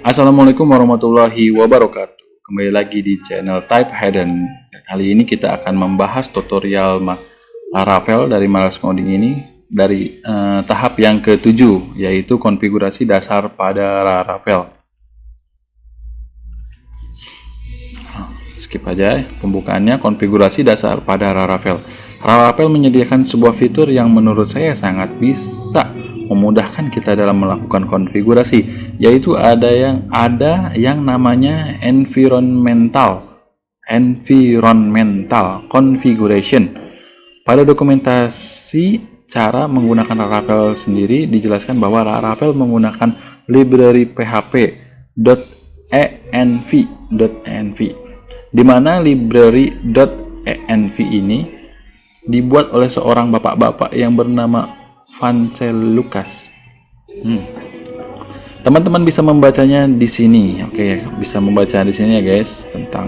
Assalamualaikum warahmatullahi wabarakatuh. Kembali lagi di channel Type Hidden. Kali ini kita akan membahas tutorial Laravel dari Malas Coding ini dari tahap yang ke-7, yaitu konfigurasi dasar pada Laravel. Skip aja pembukaannya. Konfigurasi dasar pada Laravel. Laravel menyediakan sebuah fitur yang menurut saya sangat bisa memudahkan kita dalam melakukan konfigurasi, yaitu ada yang namanya environmental configuration. Pada dokumentasi cara menggunakan Laravel sendiri dijelaskan bahwa Laravel menggunakan library php.env, di mana library.env ini dibuat oleh seorang bapak-bapak yang bernama Vancelucas. Teman-teman bisa membacanya di sini. Oke, bisa membaca di sini ya guys, tentang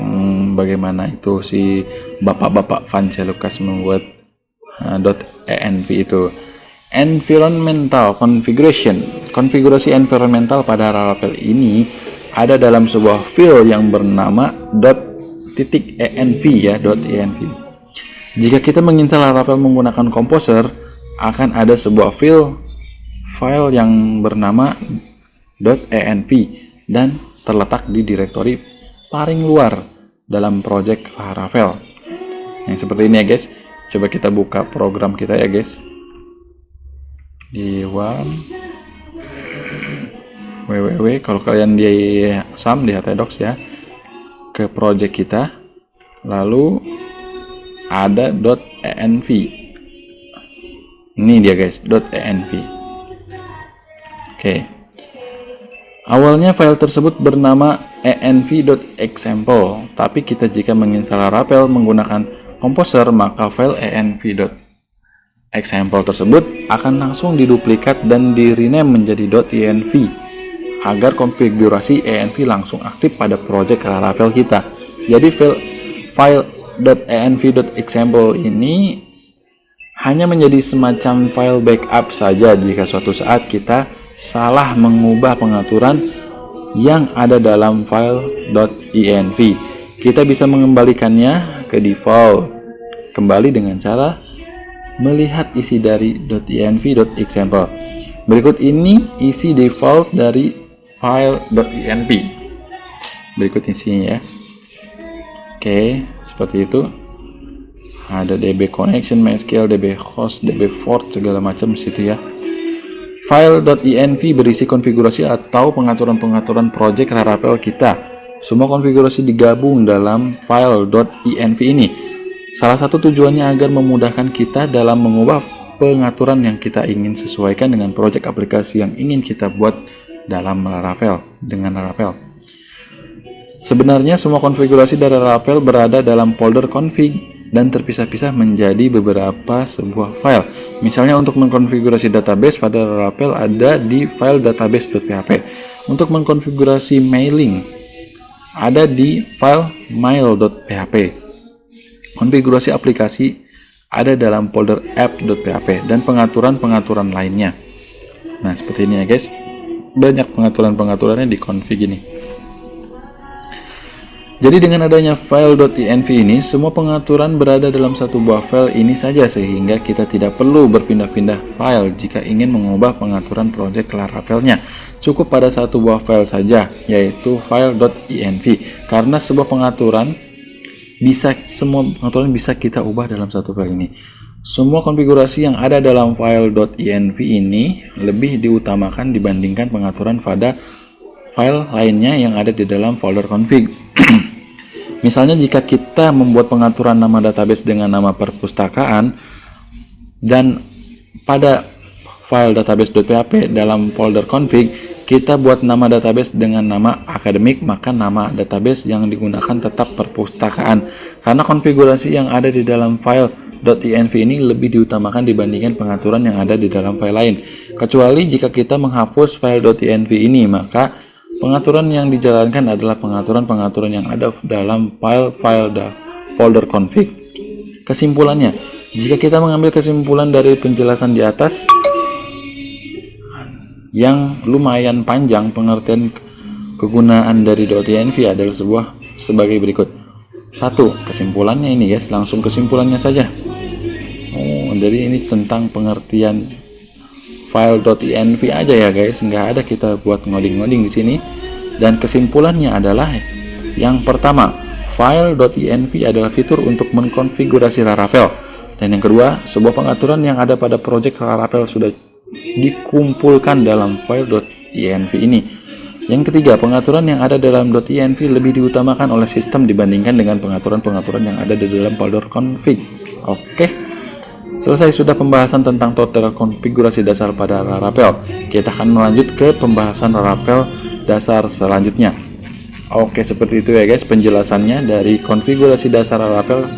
bagaimana itu si bapak-bapak Vancelucas membuat .env itu. Environmental configuration. Konfigurasi environmental pada Laravel ini ada dalam sebuah file yang bernama .env ya, .env. Jika kita menginstal Laravel menggunakan Composer, akan ada sebuah file yang bernama .env dan terletak di direktori paling luar dalam project Laravel. Yang seperti ini ya guys. Coba kita buka program kita ya guys. Di www, kalau kalian di SAM di htdocs ya, ke project kita, lalu ada .env. Ini dia guys, .env. Oke. Awalnya file tersebut bernama env.example, tapi kita jika menginstal Laravel menggunakan Composer, maka file env.example tersebut akan langsung diduplikat dan di-rename menjadi .env agar konfigurasi env langsung aktif pada project Laravel kita. Jadi file .env.example ini hanya menjadi semacam file backup saja jika suatu saat kita salah mengubah pengaturan yang ada dalam file .env. Kita bisa mengembalikannya ke default kembali dengan cara melihat isi dari .env.example. Berikut ini isi default dari file .env. Berikut isinya ya. Oke, seperti itu. Ada DB connection, MySQL, DB host, DB port, segala macam di situ ya. File .env berisi konfigurasi atau pengaturan-pengaturan project Laravel kita. Semua konfigurasi digabung dalam file .env ini. Salah satu tujuannya agar memudahkan kita dalam mengubah pengaturan yang kita ingin sesuaikan dengan project aplikasi yang ingin kita buat dalam Laravel dengan Laravel. Sebenarnya semua konfigurasi dari Laravel berada dalam folder config dan terpisah-pisah menjadi beberapa sebuah file. Misalnya untuk mengkonfigurasi database pada Laravel ada di file database.php. Untuk mengkonfigurasi mailing ada di file mail.php. Konfigurasi aplikasi ada dalam folder app.php dan pengaturan-pengaturan lainnya. Nah, seperti ini ya guys. Banyak pengaturan-pengaturannya di config ini. Jadi dengan adanya file .env ini, semua pengaturan berada dalam satu buah file ini saja sehingga kita tidak perlu berpindah-pindah file jika ingin mengubah pengaturan project Laravelnya. Cukup pada satu buah file saja, yaitu file .env. Karena semua pengaturan bisa kita ubah dalam satu file ini. Semua konfigurasi yang ada dalam file .env ini lebih diutamakan dibandingkan pengaturan pada file lainnya yang ada di dalam folder config. Misalnya jika kita membuat pengaturan nama database dengan nama perpustakaan dan pada file database.php dalam folder config kita buat nama database dengan nama akademik, maka nama database yang digunakan tetap perpustakaan karena konfigurasi yang ada di dalam file .env ini lebih diutamakan dibandingkan pengaturan yang ada di dalam file lain. Kecuali jika kita menghapus file .env ini, maka pengaturan yang dijalankan adalah pengaturan-pengaturan yang ada dalam file folder config. Kesimpulannya, jika kita mengambil kesimpulan dari penjelasan di atas, yang lumayan panjang pengertian Kegunaan dari .env adalah sebagai berikut. Satu, kesimpulannya ini guys, langsung kesimpulannya saja. Jadi ini tentang pengertian file .env aja ya guys, nggak ada kita buat ngoding-ngoding di sini. Dan kesimpulannya adalah yang pertama, file .env adalah fitur untuk mengkonfigurasi Laravel. Dan yang kedua, sebuah pengaturan yang ada pada project Laravel sudah dikumpulkan dalam file .env ini. Yang ketiga, pengaturan yang ada dalam .env lebih diutamakan oleh sistem dibandingkan dengan pengaturan-pengaturan yang ada di dalam folder config. Oke, selesai sudah pembahasan tentang total konfigurasi dasar pada Laravel. Kita akan melanjut ke pembahasan Laravel dasar selanjutnya. Oke, seperti itu ya guys penjelasannya dari konfigurasi dasar Laravel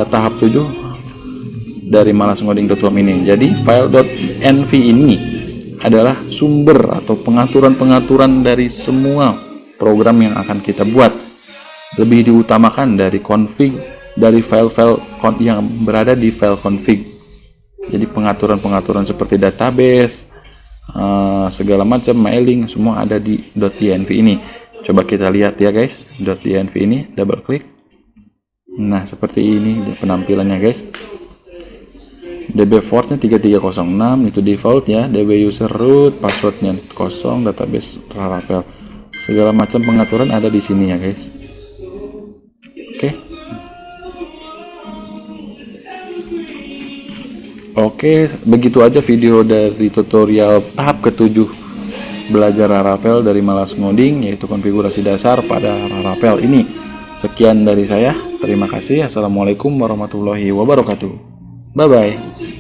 tahap 7 dari malasngoding.com ini. Jadi file.env ini adalah sumber atau pengaturan-pengaturan dari semua program yang akan kita buat. Lebih diutamakan dari config, dari file-file yang berada di file config. Jadi pengaturan-pengaturan seperti database, segala macam, mailing, semua ada di .env ini. Coba kita lihat ya guys, .env ini, double klik. Nah, seperti ini penampilannya guys. DB force-nya 3306 itu default ya, DB user root, passwordnya kosong, database Laravel, segala macam pengaturan ada di sini ya guys. Oke, begitu aja video dari tutorial tahap ke-7 belajar Laravel dari Malas Ngoding, yaitu konfigurasi dasar pada Laravel ini. Sekian dari saya, terima kasih. Assalamualaikum warahmatullahi wabarakatuh. Bye bye.